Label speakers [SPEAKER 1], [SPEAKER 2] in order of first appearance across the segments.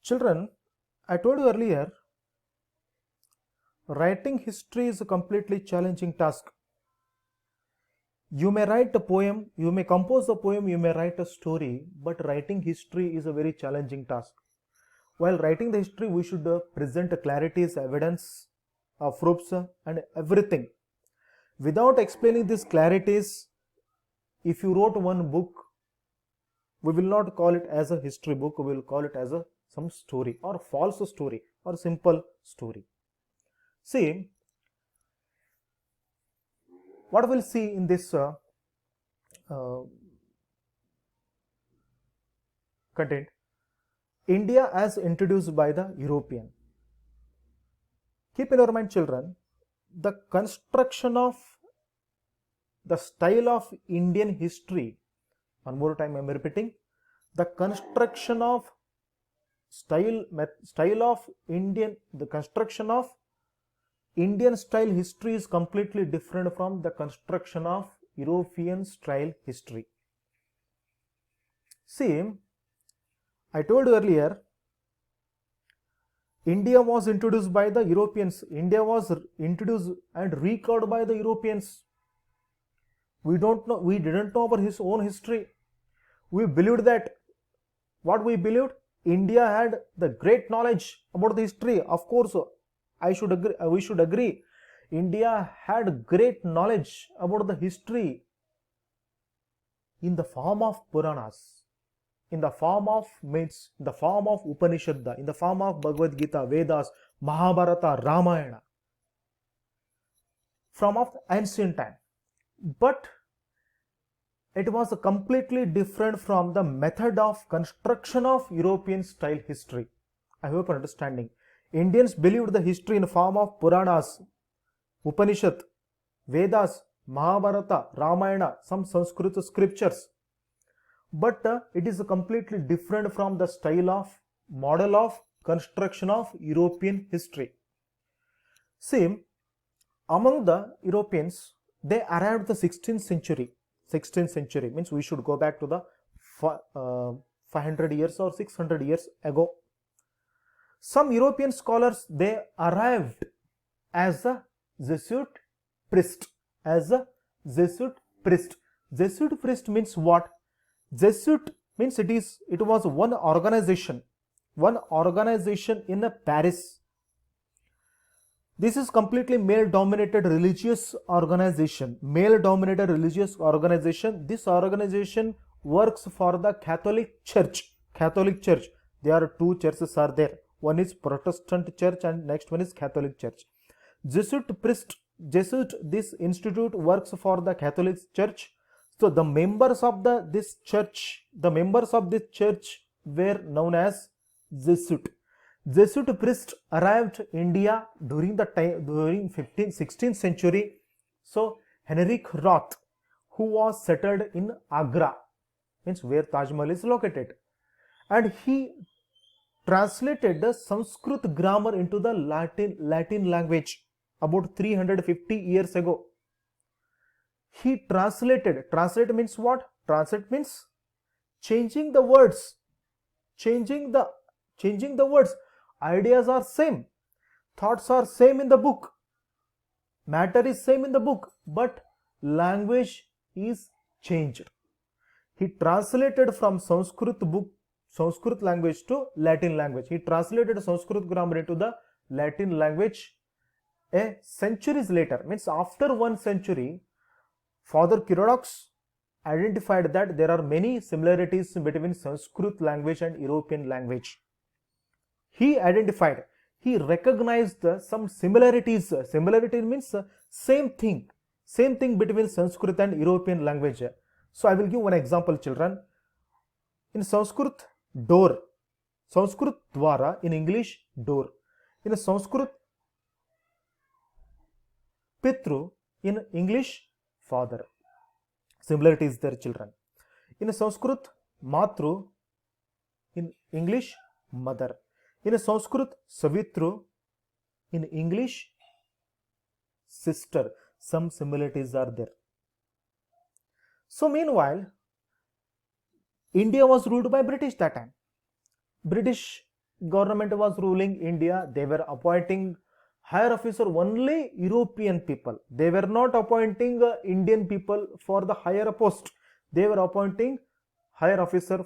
[SPEAKER 1] Children, I told you earlier, writing history is a completely challenging task. You may write a poem, you may compose a poem, you may write a story, but writing history is a very challenging task. While writing the history, we should present clarities, evidence, proofs, and everything. Without explaining these clarities, if you wrote one book, we will not call it as a history book, we will call it as some story or false story or simple story. See, what we'll see in this content, India as introduced by the European. Keep in your mind, children, the construction of the style of Indian history, one more time I am repeating, the construction of style of Indian style history is completely different from the construction of European style history. See, I told you earlier, India was introduced by the Europeans. India was introduced and recalled by the Europeans. We didn't know about his own history. We believed that, what we believed? India had the great knowledge about the history. Of course, we should agree. India had great knowledge about the history in the form of Puranas, in the form of myths, in the form of Upanishad, in the form of Bhagavad Gita, Vedas, Mahabharata, Ramayana, from of ancient time. But it was completely different from the method of construction of European style history. I hope you are understanding. Indians believed the history in the form of Puranas, Upanishad, Vedas, Mahabharata, Ramayana, some Sanskrit scriptures. But it is completely different from the style of model of construction of European history. See, among the Europeans, they arrived the 16th century. 16th century means we should go back to the 500 years or 600 years ago. Some European scholars, they arrived as a Jesuit priest. Jesuit priest means what? Jesuit means it was one organization in Paris. This is completely male-dominated religious organization. This organization works for the Catholic Church. There are two churches are there. One is Protestant Church and next one is Catholic Church. Jesuit, this institute works for the Catholic Church. So the members of this church were known as Jesuit. Jesuit priests arrived India during 16th century. So Henrik Roth, who was settled in Agra, means where Taj Mahal is located, and he translated the Sanskrit grammar into the Latin language about 350 years ago. He translate means what? Translate means changing the words. Ideas are same, thoughts are same in the book, matter is same in the book, but language is changed. He translated from Sanskrit language to Latin language. He translated Sanskrit grammar into the Latin language centuries later, means after 1 century. Father Kirodox identified that there are many similarities between Sanskrit language and European language. He recognized some similarities. Similarity means same thing between Sanskrit and European language. So I will give one example, children. In Sanskrit, door. Sanskrit, dwara. In English, door. In Sanskrit, pitru. In English, father. Similarity is there, children. In Sanskrit, matru. In English, mother. In Sanskrit, savitru. In English, sister. Some similarities are there. So meanwhile, India was ruled by British that time. British government was ruling India, they were appointing higher officer only European people. They were not appointing Indian people for the higher post. They were appointing higher officers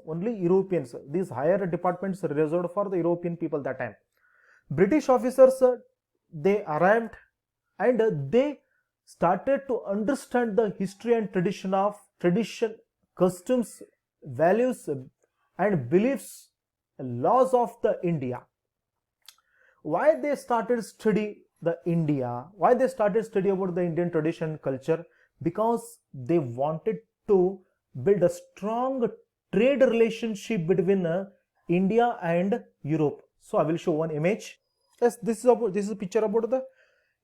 [SPEAKER 1] only Europeans. These higher departments reserved for the European people that time. British officers, they arrived and they started to understand the history and tradition, customs, values, and beliefs, laws of the India. Why they started study the India? Why they started study about the Indian tradition and culture? Because they wanted to build a strong trade relationship between India and Europe. So I will show one image. Yes, this is a picture about the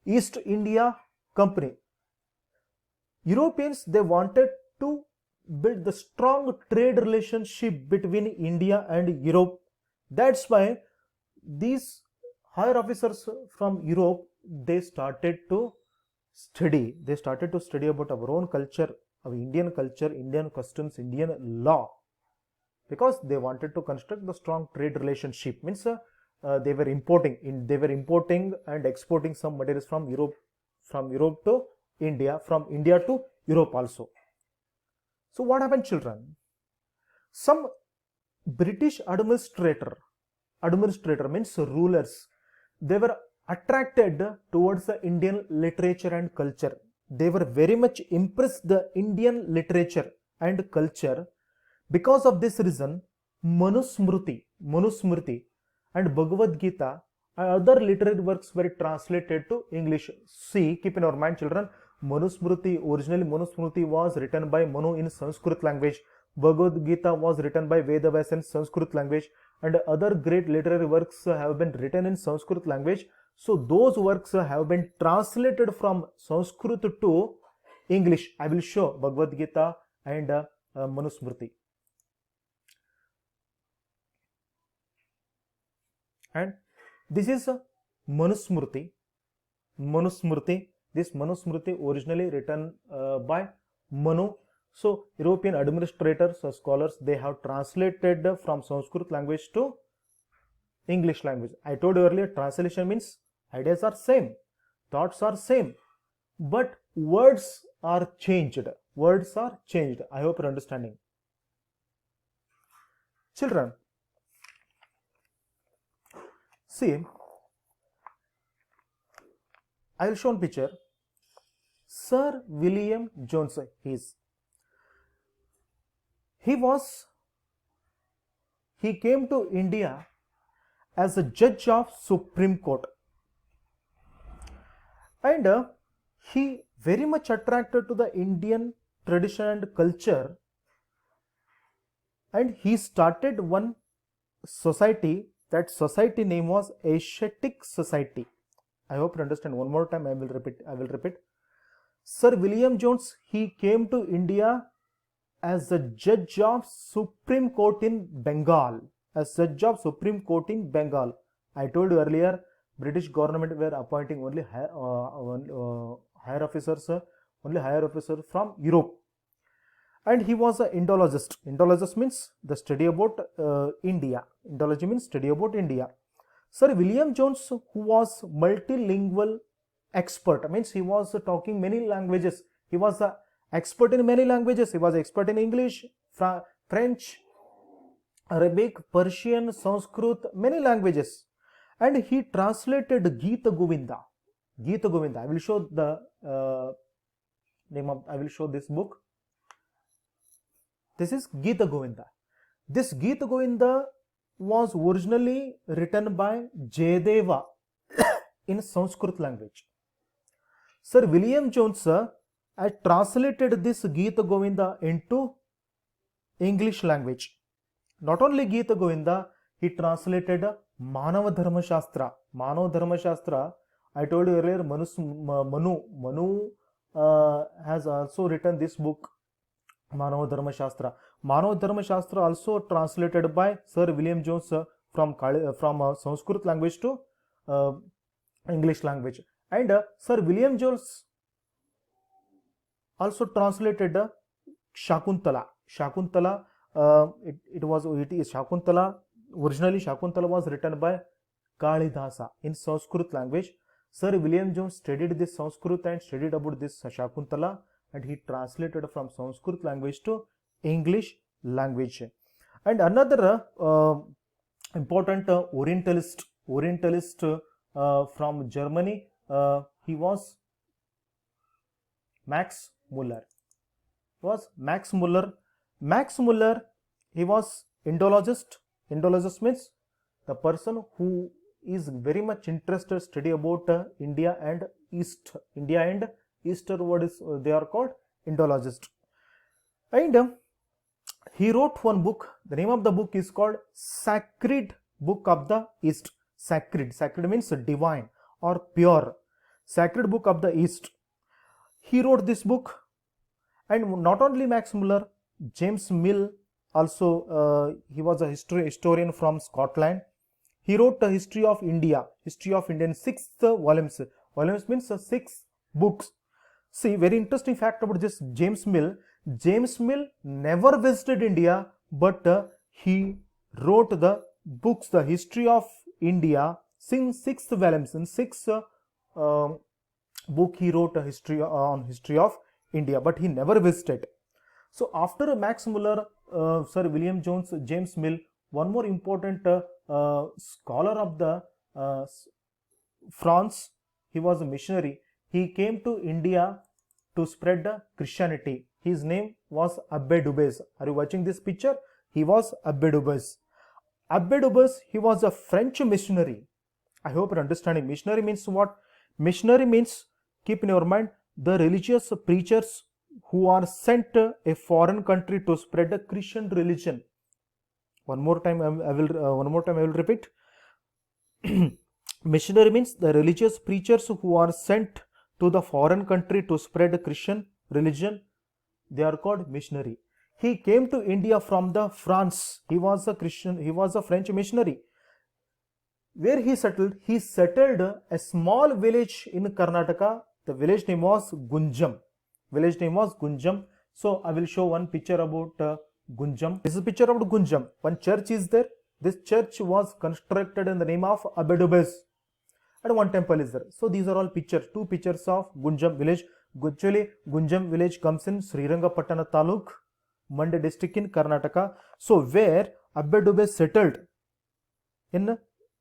[SPEAKER 1] East India Company. Europeans, they wanted to build the strong trade relationship between India and Europe. That's why these higher officers from Europe, they started to study about our own culture, our Indian culture, Indian customs, Indian law, because they wanted to construct the strong trade relationship. Means they were importing and exporting some materials from Europe to India, from India to Europe also. So what happened, children? Some British administrator means rulers, they were attracted towards the Indian literature and culture. They were very much impressed the Indian literature and culture. Because of this reason, Manusmriti and Bhagavad Gita and other literary works were translated to English. See, keep in our mind, children, originally Manusmriti was written by Manu in Sanskrit language. Bhagavad Gita was written by Vedavas in Sanskrit language, and other great literary works have been written in Sanskrit language. So those works have been translated from Sanskrit to English. I will show Bhagavad Gita and Manusmriti. And this is Manusmriti. This Manusmriti originally written by Manu. So European administrators or scholars, they have translated from Sanskrit language to English language. I told you earlier, translation means ideas are same, thoughts are same, but words are changed. I hope you're understanding. Children, see, I will show one picture. Sir William Jones, he came to India as a judge of Supreme Court, and he very much attracted to the Indian tradition and culture, and he started one society. That society name was Asiatic Society. I hope you understand. One more time I will repeat. Sir William Jones, he came to India as a judge of Supreme Court in Bengal. I told you earlier, British government were appointing only higher officers from Europe. And he was an Indologist. Indologist means the study about India. Indology means study about India. Sir William Jones, who was multilingual expert, means he was talking many languages. He was an expert in many languages. He was expert in English, French, Arabic, Persian, Sanskrit, many languages. And he translated Gita Govinda. I will show the name of. I will show this book. This is Gita Govinda. This Gita Govinda was originally written by Jayadeva in Sanskrit language. Sir William Jones had translated this Gita Govinda into English language. Not only Gita Govinda, he translated Manava Dharma Shastra. I told you earlier, Manu has also written this book, Manava Dharma Shastra. Manava Dharma Shastra also translated by Sir William Jones from Sanskrit language to English language. And Sir William Jones also translated Shakuntala. It is Shakuntala Originally, Shakuntala was written by Kalidasa in Sanskrit language. Sir William Jones studied this Sanskrit and studied about this Shakuntala, and he translated from Sanskrit language to English language. And another important Orientalist from Germany, he was Max Muller. Max Muller, he was Indologist. Indologist means the person who is very much interested study about India and Eastern world is they are called Indologist. And he wrote one book. The name of the book is called Sacred Book of the East. Sacred means divine or pure. Sacred Book of the East. He wrote this book. And not only Max Muller, James Mill also, he was a historian from Scotland. He wrote the history of India in 6 volumes. Volumes means 6 books. See, very interesting fact about this James Mill. James Mill never visited India, but he wrote the books, the history of India, in 6 volumes. In 6 book he wrote a history on history of India, but he never visited. So after Max Muller, Sir William Jones, James Mill, one more important scholar of the France, he was a missionary. He came to India to spread Christianity. His name was Abbé Dubès. Are you watching this picture? He was Abbé Dubès. Abbé Dubès, he was a French missionary. I hope you're understanding. Missionary means what? Missionary means, keep in your mind, the religious preachers who are sent a foreign country to spread a Christian religion. One more time I will repeat. Missionary means the religious preachers who are sent to the foreign country to spread a Christian religion. They are called missionary. He came to India from the France. He was a French missionary. Where he settled? He settled a small village in Karnataka. The village name was Gunjam. So I will show one picture about Gunjam. This is a picture about Gunjam. One church is there. This church was constructed in the name of Abbé Dubès. And one temple is there. So these are all pictures. 2 pictures of Gunjam village. Actually, Gunjam village comes in Srirangapatana Taluk, Mande district in Karnataka. So where Abbé Dubès settled in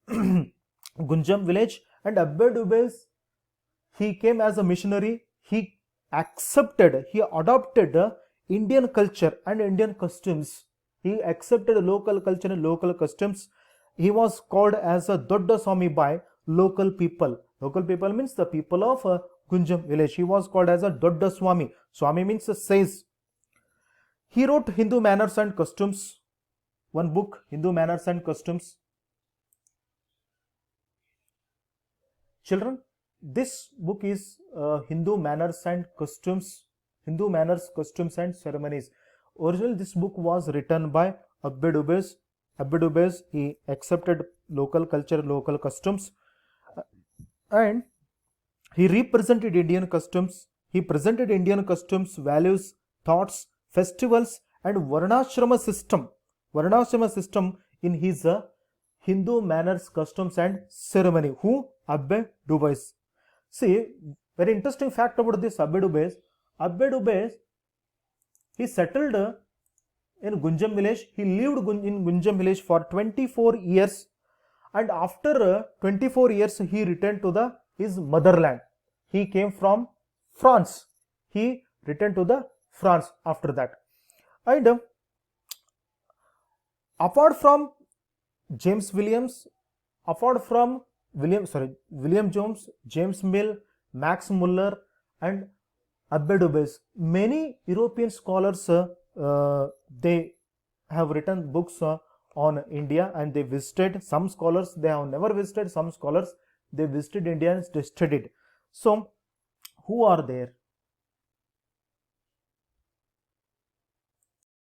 [SPEAKER 1] Gunjam village, and Abbé Dubès, he came as a missionary. He adopted Indian culture and Indian customs. He accepted local culture and local customs. He was called as a Dodda Swami by local people. Local people means the people of Gunjam village. He was called as a Dodda Swami. Swami means says. He wrote Hindu Manners and Customs. One book, Hindu Manners and Customs. Children, this book is Hindu Manners and Customs. Hindu Manners, Customs and Ceremonies. Originally, this book was written by Abbé Dubès. Abbé Dubès, he accepted local culture, local customs, and he represented Indian customs. He presented Indian customs, values, thoughts, festivals, and Varnashrama system in his Hindu Manners, Customs and Ceremony. Who? Abbé Dubès. See, very interesting fact about this Abbé Dubès. Abbé Dubès, he settled in Gunjam village. He lived in Gunjam village for 24 years, and after 24 years he returned to his motherland. He came from France. He returned to France after that. And apart from William Jones, James Mill, Max Muller, and Abbé Dubès, many European scholars they have written books on India, and they visited. Some scholars, they have never visited. Some scholars, they visited India and they studied. So who are there?